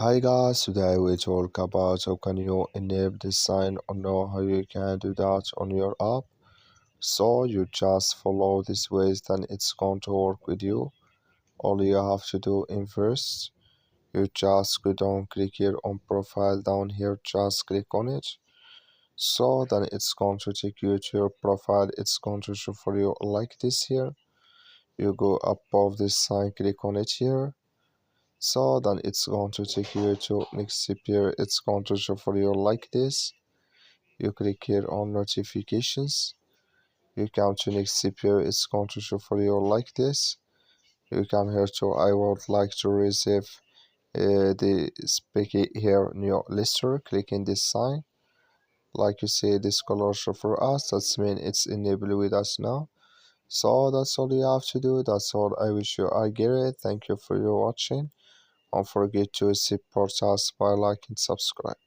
Hi guys, today we talk about how can you enable this sign or know how you can do that on your app. So you just follow these ways, then it's going to work with you. All you have to do in first, you just go down, click here on profile down here, just click on it. So then it's going to take you to your profile. It's going to show for you like this here. You go above this sign, click on it here. So then it's going to take you to next step here. It's going to show for you like this. You click here on notifications. You come to next step here. It's going to show for you like this. You come here to I would like to receive the Speaky here new lister. Click in this sign. Like you see, this color show for us. That's mean it's enabled with us now. So that's all you have to do. That's all. I wish you I get it. Thank you for your watching. Don't forget to support us by liking and subscribe.